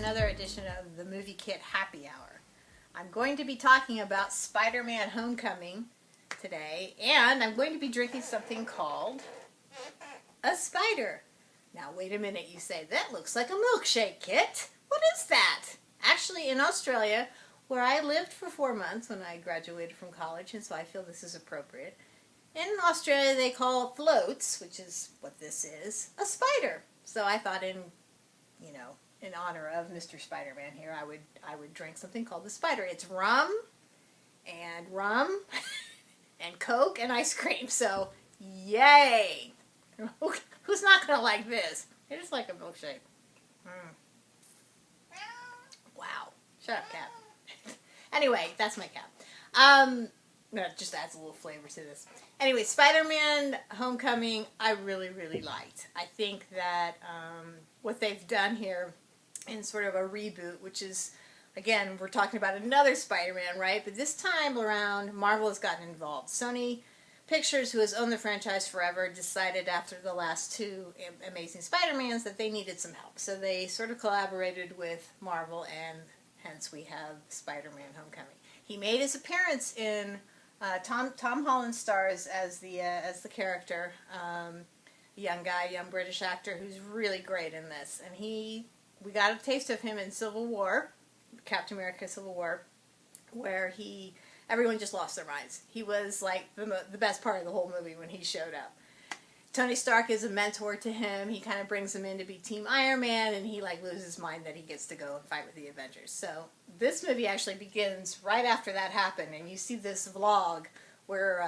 another edition of the Movie Kit Happy Hour. I'm going to be talking about Spider-Man Homecoming today, and I'm going to be drinking something called a Spider. Now, wait a minute, you say, that looks like a milkshake, Kit. What is that? Actually, in Australia, where I lived for 4 months when I graduated from college, and so I feel this is appropriate, in Australia they call floats, which is what this is, a spider. So I thought in honor of Mr. Spider-Man here, I would drink something called the Spider. It's rum and Coke and ice cream. So, yay! Who's not going to like this? It is like a milkshake. Wow. Shut up, cat. Anyway, that's my cat. That just adds a little flavor to this. Anyway, Spider-Man Homecoming, I really, really liked. I think that what they've done here in sort of a reboot, which is, again, we're talking about another Spider-Man, right? But this time around, Marvel has gotten involved. Sony Pictures, who has owned the franchise forever, decided after the last two Amazing Spider-Mans that they needed some help. So they sort of collaborated with Marvel, and hence we have Spider-Man Homecoming. He made his appearance in Tom Holland stars as the character, young British actor who's really great in this, and we got a taste of him in Civil War, Captain America: Civil War, where everyone just lost their minds. He was like the best part of the whole movie when he showed up. Tony Stark is a mentor to him. He kind of brings him in to be Team Iron Man, and he loses his mind that he gets to go and fight with the Avengers. So this movie actually begins right after that happened, and you see this vlog where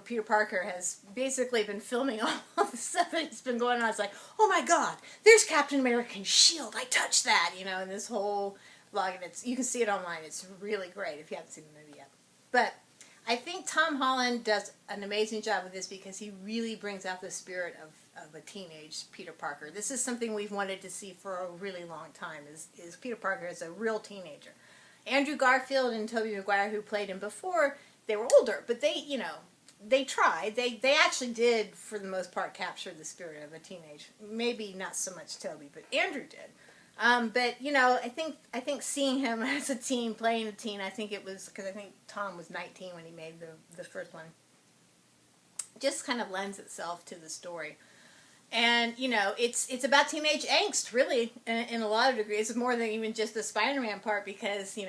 Peter Parker has basically been filming all the stuff that's been going on. It's like, oh my God, there's Captain America's shield. I touched that, and this whole vlog, and you can see it online. It's really great if you haven't seen the movie yet. But I think Tom Holland does an amazing job with this because he really brings out the spirit of a teenage Peter Parker. This is something we've wanted to see for a really long time, is Peter Parker as a real teenager. Andrew Garfield and Tobey Maguire, who played him before, they were older, but they tried. They actually did, for the most part, capture the spirit of a teenage. Maybe not so much Tobey, but Andrew did. But I think seeing him as a teen, playing a teen, I think it was because I think Tom was 19 when he made the first one. Just kind of lends itself to the story, and it's about teenage angst, really, in a lot of degrees. It's more than even just the Spider-Man part, because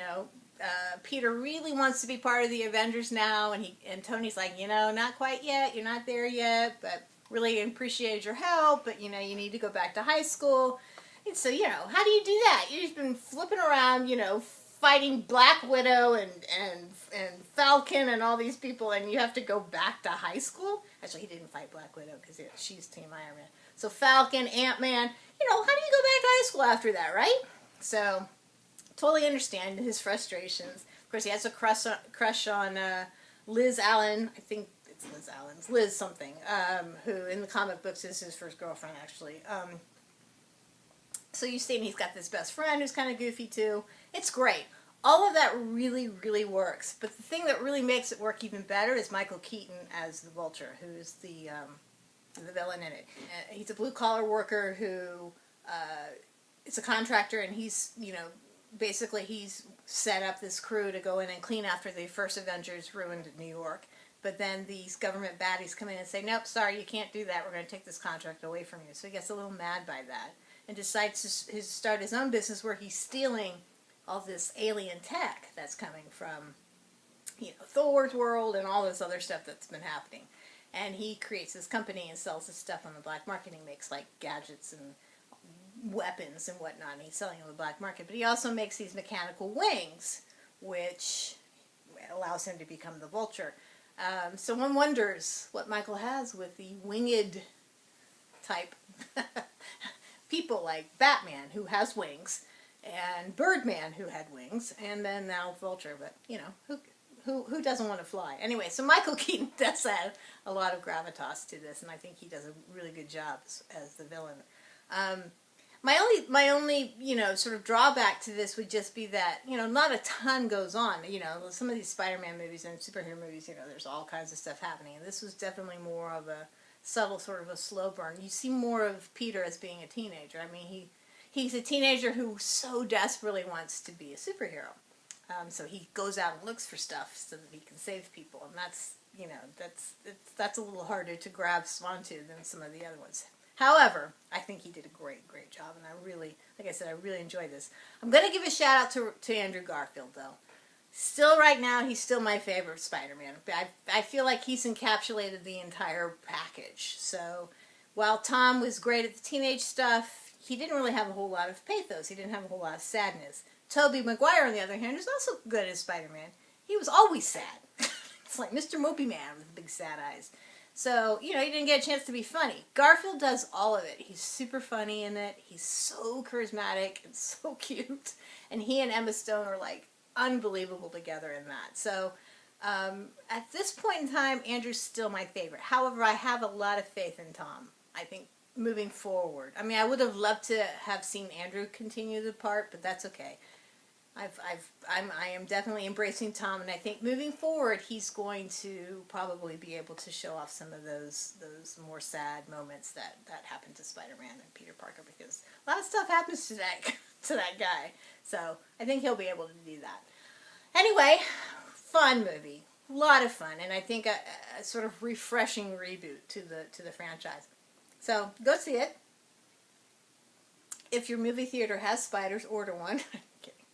Peter really wants to be part of the Avengers now, and Tony's like, not quite yet. You're not there yet, but really appreciate your help. But you need to go back to high school. And so, how do you do that? You've been flipping around, fighting Blackwidow and Falcon and all these people, and you have to go back to high school? Actually, he didn't fight Blackwidow because she's Team Iron Man. So Falcon, Ant-Man, how do you go back to high school after that, right? So, totally understand his frustrations. Of course, he has a crush on Liz Allen. I think it's Liz Allen's. Liz something, who in the comic books is his first girlfriend, actually. So you see him, he's got this best friend who's kind of goofy too. It's great. All of that really, really works. But the thing that really makes it work even better is Michael Keaton as the Vulture, who's the villain in it. He's a blue-collar worker who is a contractor, and he's, basically he's set up this crew to go in and clean after the first Avengers ruined New York. But then these government baddies come in and say, nope, sorry, you can't do that. We're going to take this contract away from you. So he gets a little mad by that, and decides to start his own business where he's stealing all this alien tech that's coming from, Thor's world and all this other stuff that's been happening. And he creates this company and sells this stuff on the black market. He makes gadgets and weapons and whatnot, and he's selling on the black market. But he also makes these mechanical wings, which allows him to become the Vulture. So one wonders what Michael has with the winged type people like Batman, who has wings, and Birdman, who had wings, and then now Vulture. But who doesn't want to fly? Anyway, so Michael Keaton does add a lot of gravitas to this, and I think he does a really good job as the villain. My only sort of drawback to this would just be that not a ton goes on. Some of these Spider-Man movies and superhero movies, there's all kinds of stuff happening, and this was definitely more of a subtle, sort of a slow burn. You see more of Peter as being a teenager. I mean, he he's a teenager who so desperately wants to be a superhero. So he goes out and looks for stuff so that he can save people, and that's, you know, that's a little harder to grasp onto than some of the other ones. However, I think he did a great job, and I really, like I said, I really enjoyed this. I'm going to give a shout out to Andrew Garfield, though. Still, right now, he's still my favorite Spider-Man. I feel like he's encapsulated the entire package. So, while Tom was great at the teenage stuff, he didn't really have a whole lot of pathos. He didn't have a whole lot of sadness. Tobey Maguire, on the other hand, is also good as Spider-Man. He was always sad. It's like Mr. Mopey Man with big sad eyes. So, you know, he didn't get a chance to be funny. Garfield does all of it. He's super funny in it. He's so charismatic and so cute. And he and Emma Stone are, like, unbelievable together in that. So, at this point in time, Andrew's still my favorite. However, I have a lot of faith in Tom. I think moving forward. I mean, I would have loved to have seen Andrew continue the part, but that's okay. I am definitely embracing Tom, and I think moving forward, he's going to probably be able to show off some of those more sad moments that happened to Spider-Man and Peter Parker, because a lot of stuff happens to that guy. So I think he'll be able to do that. Anyway, fun movie, a lot of fun, and I think a sort of refreshing reboot to the franchise. So go see it. If your movie theater has spiders, order one.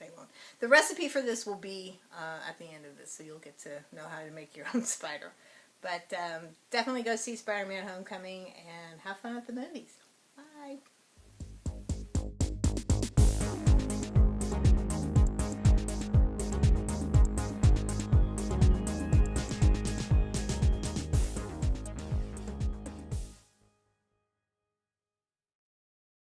They won't. The recipe for this will be at the end of this, so you'll get to know how to make your own spider. But definitely go see Spider-Man Homecoming and have fun at the movies. Bye.